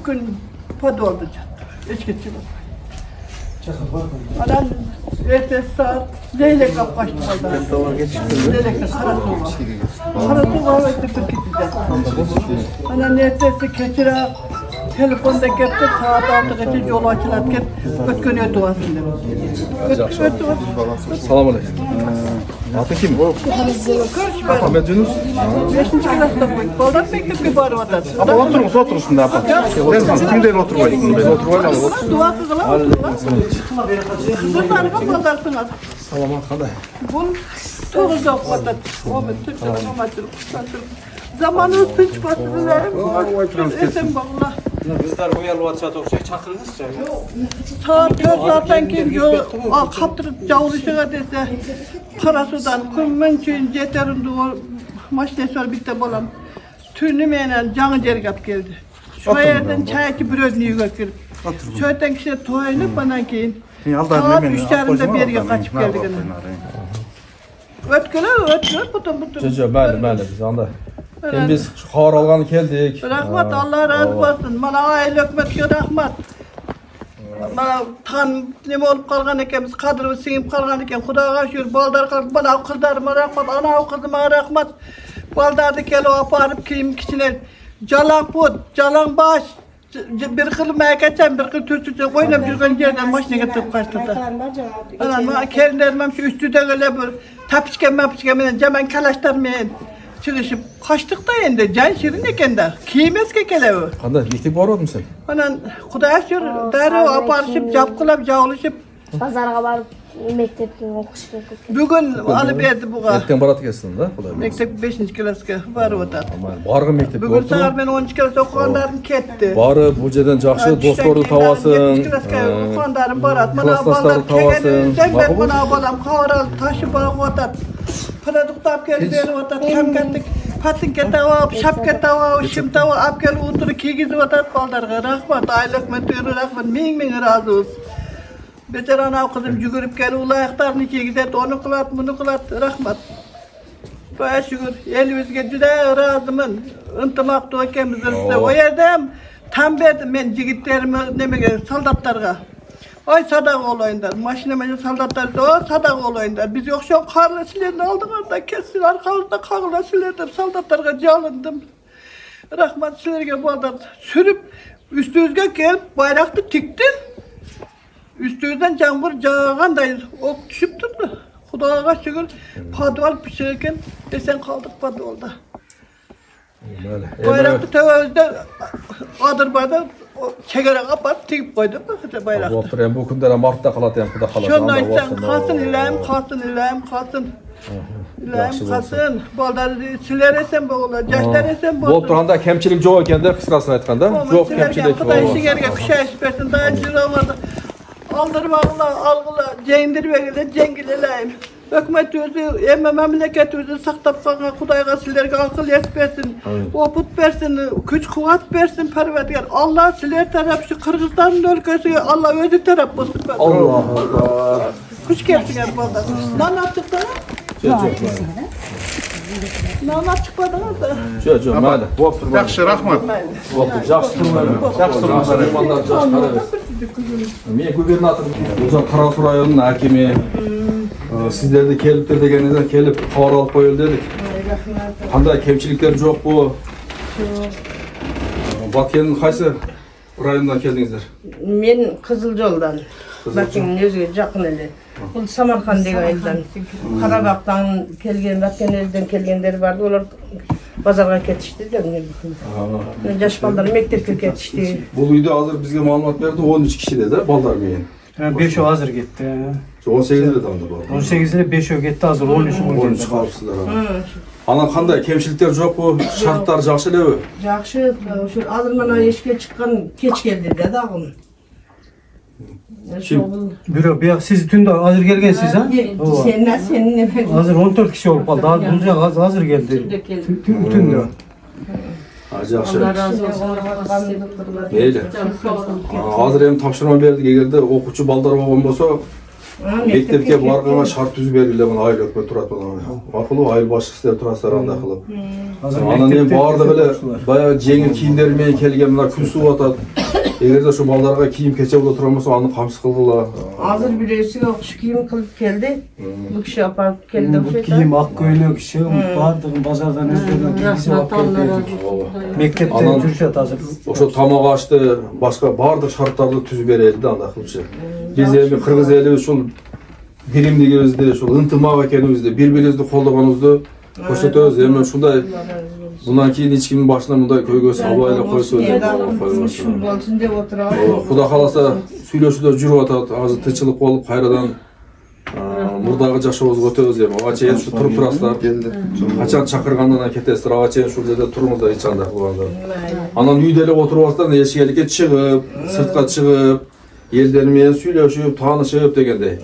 gün podvalda yattı. Hiç geçemez. Adam ertesi saat leylek kapkaçtı orada. Leylek'te karası var. Karası var ve tıpır gideceğiz. Adam ertesi keçire telefonda gitti, saat 6'da yolu açılan git, ötkönüyor duasını. Salam aleyküm. Atın kim? Ahmet Yunus. 5. klasda koyduk. Baldan mektepke barı vatandı. Apa oturmuş, oturursun da apa. Ben kimden oturmayayım? Ben oturmayayım. Duası kılan. Kızlarına baldarsınız. Salam arkadaş. Bunun toğuz yok vatandı. Zamanınız pinç bastılar. Esen bağla. Kızlar oyalı WhatsApp okşay çakırınızca. Saat 4 saatten kim kaptırıp cavuluşuna dese Karasu'dan kummen için yeterinde o maçta sonra bitti bolam. Tünümeyle canı cergap geldi. Şu yerden çayaki bir ödünü yügerip. Şöyden kişiler toyunu bana keyin. Saat 3'lerinde bir yere kaçıp geldi gene. Ötküler buton. Çocuğa bəli biz anda. Hem biz şu xabar alğanı geldik. Rahmat Allah razı olsun. Bana aile hükümetke rahmat. Bana tan nima olup kalgan ekemiz, kadrı singip kalgan eken, Xudoga şükür, baldar kalk, bana kızlarıma rahmat, ana kızıma rahmat. Baldardı kelo aparıp kiyim kiçiler, jalan put, jalan baş, bir kıl meykeçen, bir kıl türtüçen, oynayıp жүрген yerden maşına getirip kaçtırdı. Ana kelinlerim şu üstüde öyle bir tapışken, cemen kalaşlarmayın. Çıkışıp kaçtık da endi, can şirin eken de, kiymezke kelevi. Qanday, mektepe baradın sen? Anan Xudoga şükür, darrov aparışıp, japqılap, javuluşup. Pazarga barıp mektepke okuş ketip. Bugün alıp berdi buga. Erken barat gelsin da. Mektep 5. klasga barıp otar. Bargı mektep Bugün saat ben 10. klasda okuganlarım ketdi. Barıp bu жерден жақсы досторду табасың. 7. klasga okuganlarım barat. Mana ballar kelgeninden ben bana balam xabaral taşı barıp otar. Produktap gelip berip otar. Kamkattik patinke tava, şapka tava, şim tava ap gelip oturup kiygizip otar baldarga. Rahmat, aylık mentörü rahmat. Ming razı olsun. Beçer ana kızım yügürüp gelip ulayaklarını kiygizet, onu kılat, bunu kılat, rahmat. Baya şükür, elimizge juda razımın. Intımakta ekemizdir. O yerden tam verdim ben jigitlerime, nemege, soldatlarga. Ay sadak olayınlar, maşinamacı soldatlar, o sadak olayınlar. Biz yoksa karlı silerini aldık da kessin, arkamızda karlı silerdim, soldatlarga jalındım. Rahmat silerge bu adam sürüp, üstümüzge gelip bayraktı tikti. Üstümüzden yağmur yağğanday ok düşüp durdu. Xudoga şükür, podval pişirirken esen kaldık podvalda. Bayraktı tövözde adırbayda çegere kapat, tikip koyduk bayraktı. Oldu, hem bu günlere martda kalat, hem kuda kalat. Şundan sen kalsın ilayim, kalsın. İlayim kalsın. Baldarı siler esen boğular, yaşlar esen boğular. Oldu, handa kemçilik жоқ eкен de, kısasını aytkanda. Жоқ kemçilik. Xuday şigerge küşayiş versin, daha jürovardı. Aldırma algıla, cendirmegile, cengilelayım. Hükümet özü, emme memleket özü saktap kalkan Xudayga silerge akıl etmesin, oput versin, güç kuvvet versin perverdigar. Allah siler taraf şu Kırgızstan'ın ülkesi, Allah özü taraf olsun. Allah Allah. Kuş gelsin her balda. Nana çıktı ha? Nana çıkmadı da. Çocuğum, hadi. Yaxşı, rahmat. Oldu, жақсы тұрмайды. Жақсы тұрмайды. Мен губернатор Озан Қарасу районының әкімі. Сіздерді келіптер дегеніңізден келіп хабар алып қойыл дедік. Қандай кемшіліктер жоқ бұл? Баткеннің қайсы райондан келдіңіздер? Мен Kızılжолдан. Баткеннің өзіге жақын елі. Бұл Самарқан деген елден. Қарабақтан келген, Баткен елден келгендер барды. Олар базарға кетішті де. Жаш балдар мектепке кетішті. Бұл үйде азыр бізге малымат берді 13 кişi dedi, balдар beyin. 5 o hazır gitti. 18'de de anda balдар. 18'de 5 o gitti hazır 13 қалыпсыздар. Ана қандай кемшіліктер жоқ бұл, шарттар жақсы лебі? Жақсы, азыр мана ешке шыққан кеч келді деді ағым. Bürü, siz tünde hazır gelgensiniz ha? Senin ne? Hazır 14 kişi olup kaldı. Daha bulacak hazır geldi. Tünde. Жақсы. Allah razı olsun. Мейлі. Hazır hem tapşırma berdik, егерде оқучы балдар болған болса, Мектепке барганга шарт түзүп берилди, мына айыл өкмөт турат мына. Макулу айыл башчысы турасыздар андай кылып. Анан эми баардыгы эле баягы жеңил кийимдер менен келген мына күн сууп атат. Эгерде ошо балдарга кийим кече боло турган болсо аны камсыз кылгыла. Азыр бирөөсүгө окуш кийим кылып келди. Бул киши апарып келди. Бут кийим, ак көйлөк, баардыгын базардан өздөрүнө кийгизип алып келип бердик. Мектепте жүрүшөт азыр. Ошо тамак ашты, башка баардык шарттарды түзүп берели андай кылчу. Биз эми кыргыз эли ушул биримдигибизди, ушул ынтымак экенибизди, бири-бирибизди колдогонубузду көрсөтөбүз. Эми ушундай мындан кийин эч кимдин башына мындай көйгөй салбай эле койсо деп ушул болсун деп отурабыз. Кудай кааласа сүйлөшүүлөр жүрүп атат, азыр тынчылык болуп кайрадан мурдагы жашообузга өтөбүз эми. Ага чейин ушу туруп турасыздар. Качан чакыргандан кетесиздер, ага чейин ушул жерде туруңуздар, эч кандай кылбаңдар. Анан үйдө эле отуруп атсаңдар, эшикке чыгып, сыртка чыгып, элдер менен сүйлөшүп, таанышып дегендей.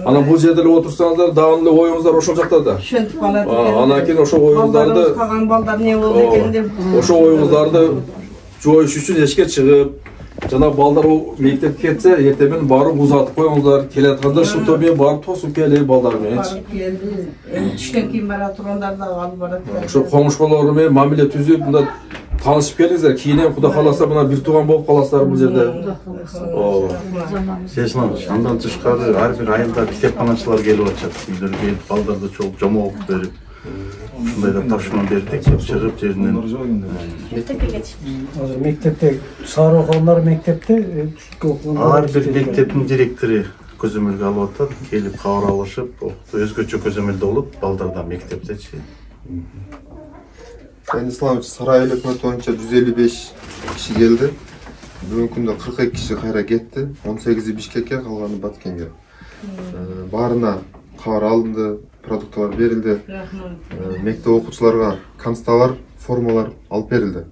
Анан бул жерде эле отурсаңыздар, дагы эле оюңуздар ошол жакта да. Ошентип калат. Анан кийин ошо оюңуздарды, калган балдар не болду экен деп. ошо оюңуздарды жоюш үчүн эшикке чыгып, жана балдар мектепке кетсе, эртең менен барып узатып коюңуздар. Келатканда шылтоо менен барып тосуп келип балдар мененчи. Эми түштөн кийин бара тургандар да алып барат. Ошо коңушколор менен мамиле түзүп, мында таанышып келиңиздер. Кийин кудай кааласа мына бир тууган болуп каласыздар бул жерде. Сезман, андан тышкары ар бир айылда китепканачылар келип атышат. Үйлөргө келип балдарды чогуп жомолуп берип, ушундай да тапшырма бердик. Чыгып жеринен Мектепке кетишти. Азыр мектепте сары окугандар мектепте, түшкө окугандар ар бир мектептин директору көзөмөлгө алып атат. Келип кабар алышып, өзгөчө көзөмөлдө болуп, балдардан мектептечи. Sayın İslamovich, saray hükümeti boyunca 155 kişi geldi. Bugünkü күндө 42 kişi kayra gitti. 18'i Bişkek'e, kalganı Batkent'e. Barına kavar alındı, produktlar verildi. Mektep okuçularga kanstalar, formalar alıp verildi.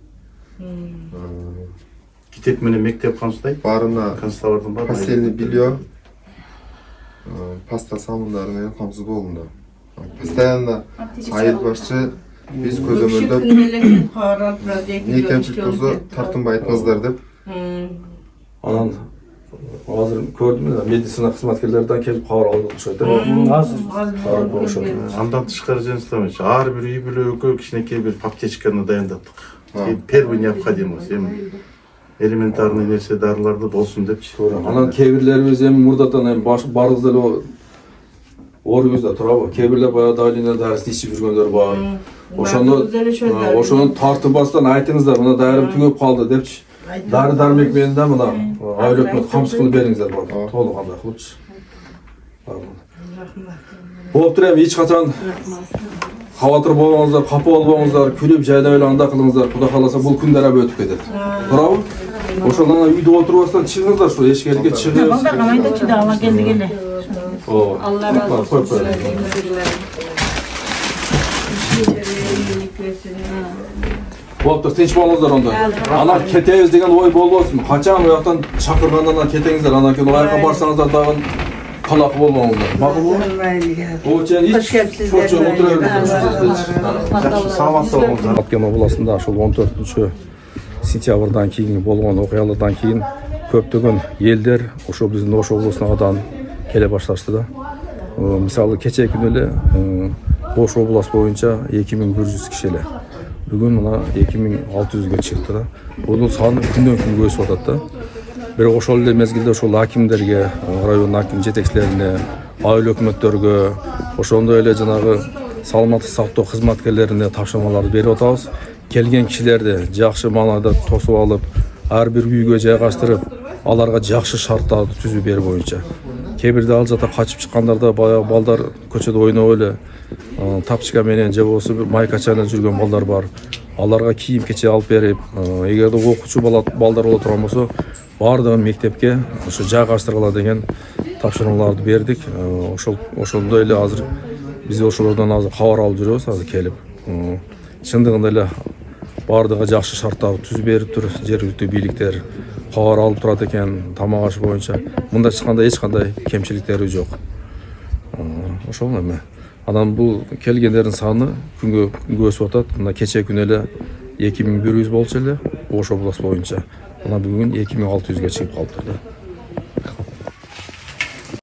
Kitep менен мектеп камсыздай. Barına Kanstalardan бар. pastelini biliyor. Pasta samınlarına kamsız bolundu. Постоянно айыл башчы biz көзөмөлдөп не кемчилик болсо тартынбай айтыңыздар деп. Анан азыр көрдүм, медицина кызматкерлерден келип кабар алып атышат. азыр Андан тышкары Жансламович, ар бир үй бүлөгө кичинекей бир аптечканы дайындаттык. Первый необходимость, эми элементарный нерсе дарыларды болсун депчи. Анан кээ бирлерибиз эми мурдатан эми барыбыз эле орубузда турабы. Кээ бирлер баягы давление дарысын ичип жүргөндөр бар. Ошону тартынбастан айтыңыздар, мына дарым түгөп калды депчи. Дары дармек менен да мына айыл өкмөт камсыз кылып бериңиздер бар. Толук андай кылыпчы. Болуптур эми эч качан кабатыр болбоңуздар, капа болбоңуздар, күлүп жайлап эле андай кылыңыздар. Кудай кааласа бул күндөр аба өтүп кетет. Туурабы? Ошондон үйдө отурбастан чыгыңыздар, ушу эшикке чыгып. Балдарга майдачы да ала келди келе. Алла разы болсун. Болуптур, тынч болуңуздар онда. Анан кетебиз деген ой болбосун. Качан ояктан чакыргандан кетеңиздер, анан кийин айга барсаңыздар дагы калак болбоңуздар. Макулбу? Очен ич чочо отура бериңиздер. Саламатта болуңуздар. Баткен областында ошол 14 сентябрдан кийин болгон окуялардан кийин көптөгөн элдер ошо биздин Ош облусунадан келе башташты да. Мисалы кечээ күнү эле Ош область боюнча 2100 киши эле. Бүгүн мына 2600га чыкты да. Бунун саны күндөн күнгө өсүп атат да. Бирок ошол эле мезгилде ошол акимдерге, район аким жетекчилерине, айыл өкмөттөргө, ошондой эле жанагы саламаттык сактоо кызматкерлерине тапшырмаларды берип атабыз. Келген кишилерди жакшы маанада тосуп алып, ар бир үйгө жайгаштырып, аларга жакшы шарттарды түзүү берүү боюнча. Кээ бирде ал жакта качып чыккандарда баягы балдар көчөдө ойноп эле тапчка менен же болбосо майкача менен жүргөн балдар бар. Аларга кийим кече алып берип, эгерде окуучу балдар боло турган болсо, баардыгын мектепке ошо жайгаштыргыла деген тапшырмаларды бердик. Ошондой эле азыр биз ошолордон азыр кабар алып жүрөбүз, азыр келип. Чындыгында эле баардыгы жакшы шарттарды түзүп бериптир, жергиликтүү бийликтер кабар алып турат экен, тамак аш боюнча. Мында эч кандай кемчиликтери жок. Ошол эме. Анан бул келгендердин саны күнгө өсүп атат. Мына кечээ күнү эле 2100 болчу эле Ош область боюнча. Мына бүгүн 2600га чыгып калыптыр да.